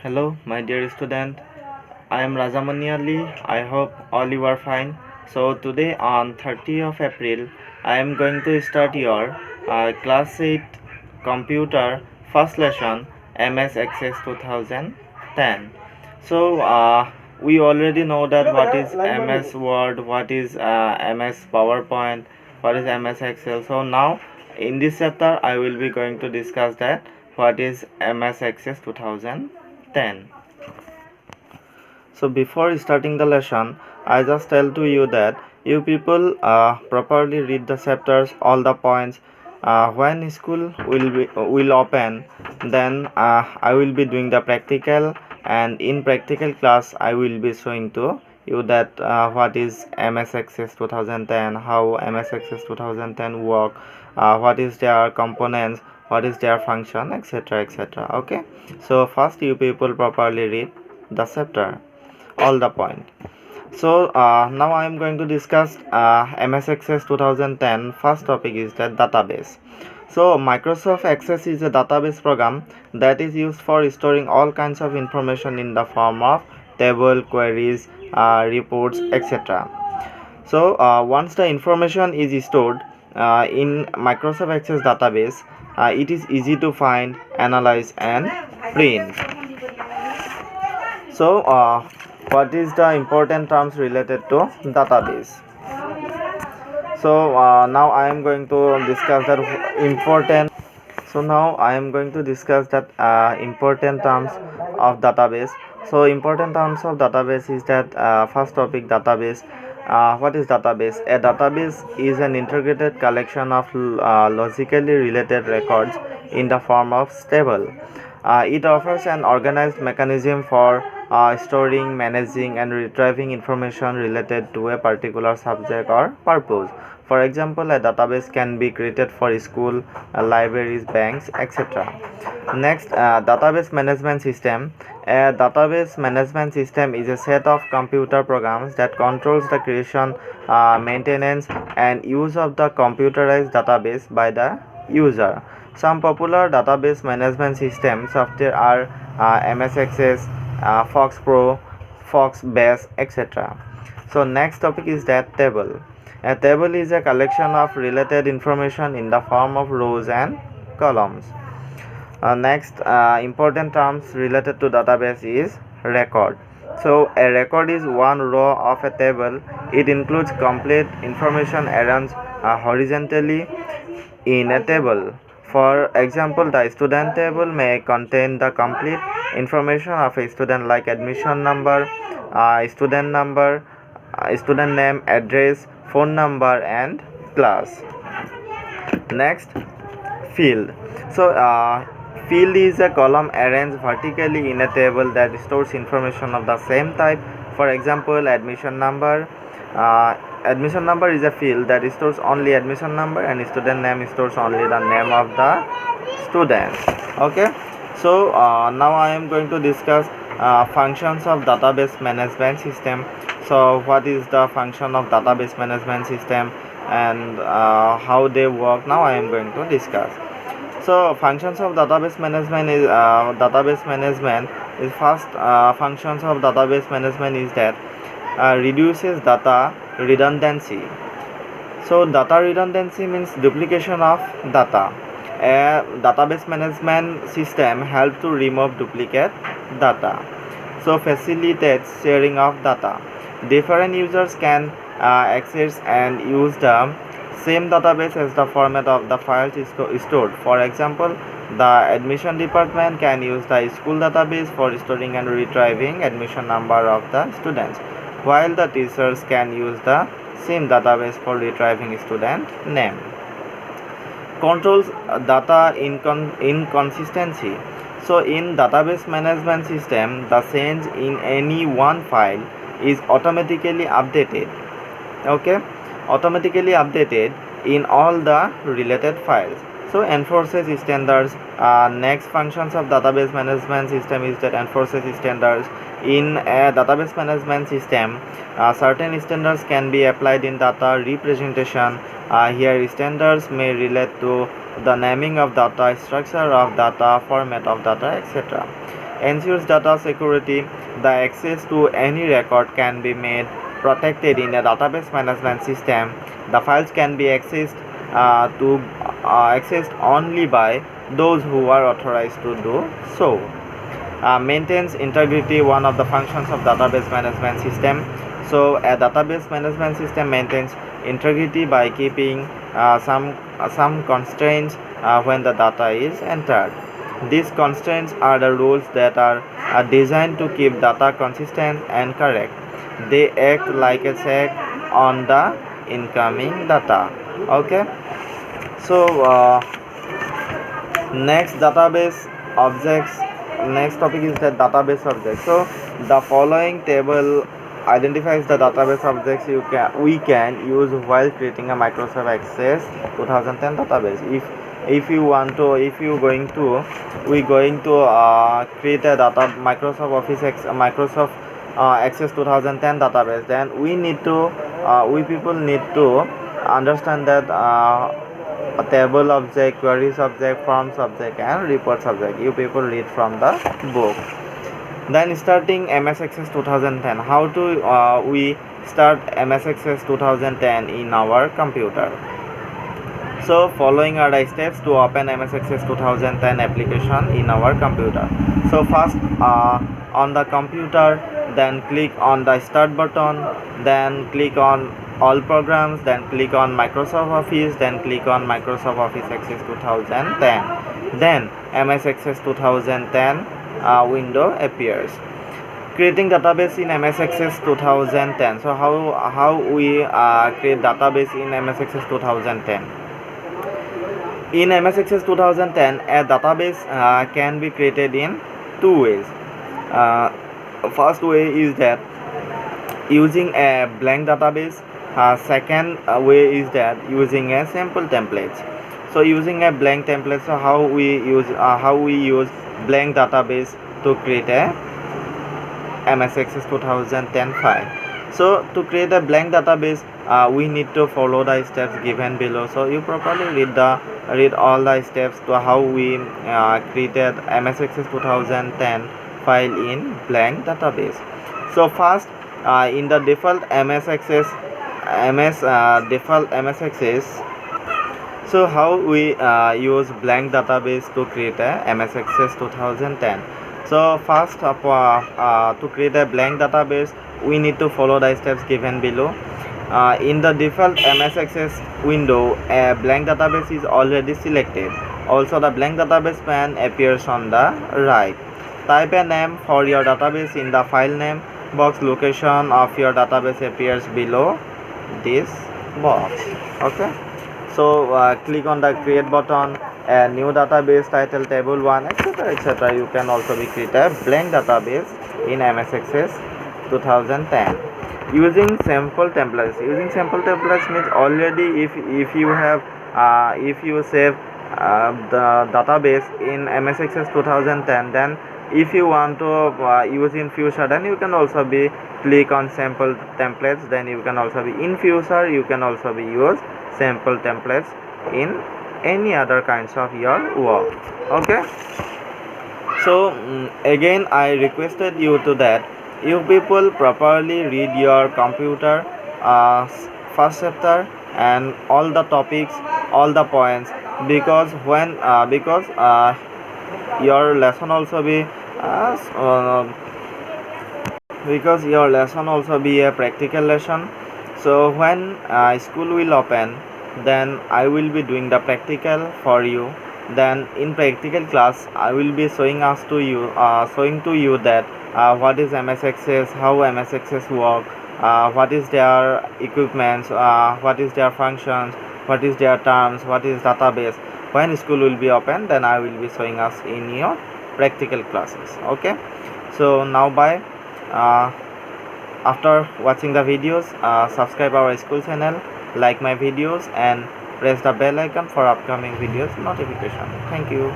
Hello, my dear student. I am Rajamani Ali. I hope all you are fine. So today on 30th of April, I am going to start your class 8 computer first lesson MS Access 2010. So we already know that what is MS Word, what is MS PowerPoint, what is MS Excel. So now in this chapter I will be going to discuss that what is MS Access 2010. So before starting the lesson, I just tell to you that you people properly read the chapters, all the points. When school will open, then I will be doing the practical, and in practical class I will be showing to you that what is MS Access 2010, how MS Access 2010 work, what is their components, what is their function, etc, etc. Okay, so first you people properly read the chapter, all the point. So now I am going to discuss MS Access 2010. First topic is the database. So Microsoft Access is a database program that is used for storing all kinds of information in the form of table, queries, reports, etc. So once the information is stored in Microsoft Access database, it is easy to find, analyze, and print. So what is the important terms related to database? So now I am going to discuss that important. So now I am going to discuss that important terms of database. So important terms of database is that first topic, database. What is database? A database is an integrated collection of logically related records in the form of table. It offers an organized mechanism for storing, managing, and retrieving information related to a particular subject or purpose. For example, a database can be created for school, libraries, banks, etc. Next, database management system. A database management system is a set of computer programs that controls the creation, maintenance, and use of the computerized database by the user. Some popular database management system software are MS Access, Fox Pro, Fox Base, etc. So next topic is that table. A table is a collection of related information in the form of rows and columns. Next important terms related to database is record. So a record is one row of a table. It includes complete information arranged horizontally in a table. For example, the student table may contain the complete information of a student like admission number, student number, student name, address, phone number, and class. Next, field. So field is a column arranged vertically in a table that stores information of the same type. For example, admission number. Admission number is a field that stores only admission number, and student name stores only the name of the student. Okay, so now I am going to discuss functions of database management system. So what is the function of database management system and how they work? Now I am going to discuss. So functions of database management is first functions of database management is that reduces data redundancy. So data redundancy means duplication of data. A database management system helps to remove duplicate data. So facilitates sharing of data. Different users can access and use the same database as the format of the files is stored. For example, the admission department can use the school database for storing and retrieving admission number of the students, while the teachers can use the same database for retrieving student name. Controls data inconsistency. So in database management system, the change in any one file is automatically updated. Okay, automatically updated in all the related files. So enforces standards. Next functions of database management system is that enforces standards. In a database management system, certain standards can be applied in data representation. Here standards may relate to the naming of data, structure of data, format of data, etc. ensures data security. The access to any record can be made protected in a database management system. The files can be accessed only by those who are authorized to do so. Maintains integrity, one of the functions of database management system. So a database management system maintains integrity by keeping some constraints when the data is entered. These constraints are the rules that are designed to keep data consistent and correct. They act like a check on the incoming data. Okay, so next topic is the database objects. So the following table identifies the database objects we can use while creating a Microsoft Access 2010 database. If you going to create a Microsoft Access 2010 database, then we people need to understand that a table object, queries object, forms object, and reports object. You people read from the book. Then starting MS Access 2010. How to we start MS Access 2010 in our computer? So following are the steps to open MS Access 2010 application in our computer. So first on the computer, then click on the start button, then click on all programs, then click on Microsoft Office, then click on Microsoft Office Access 2010. Then MS Access 2010 window appears. Creating database in MS Access 2010. So how we create database in MS Access 2010? In MS Access 2010, a database can be created in two ways. First way is that using a blank database. Second way is that using a sample template. So using a blank template, so how we use blank database to create a MS Access 2010 file. So to create a blank database, we need to follow the steps given below. So you properly read all the steps to how we created MS Access 2010 file in blank database. So first, in the default MS Access, so how we use blank database to create a MS Access 2010. So first to create a blank database, we need to follow the steps given below. In the default MS Access window, a blank database is already selected. Also the blank database pane appears on the right. Type a name for your database in the file name box. Location of your database appears below this box. Okay, so click on the create button. A new database title table 1, etc. You can also be create a blank database in MS Access 2010 using sample templates. Using sample templates means already if you have if you save the database in MS Access 2010, then if you want to use in future, then you can also be click on sample templates. Then you can also be in future, you can also be use sample templates in any other kinds of your work. Okay, so again I requested you to that you people properly read your computer first chapter and all the topics, all the points, because when your lesson also be a practical lesson. So when school will open, then I will be doing the practical for you. Then in practical class I will be showing to you that what is MS Access, how MS Access work, what is their equipments, what is their functions, what is their terms, what is database. When school will be open, then I will be showing us in your practical classes. Okay, so now bye. After watching the videos, subscribe our school channel, like my videos, and press the bell icon for upcoming videos notification. Thank you.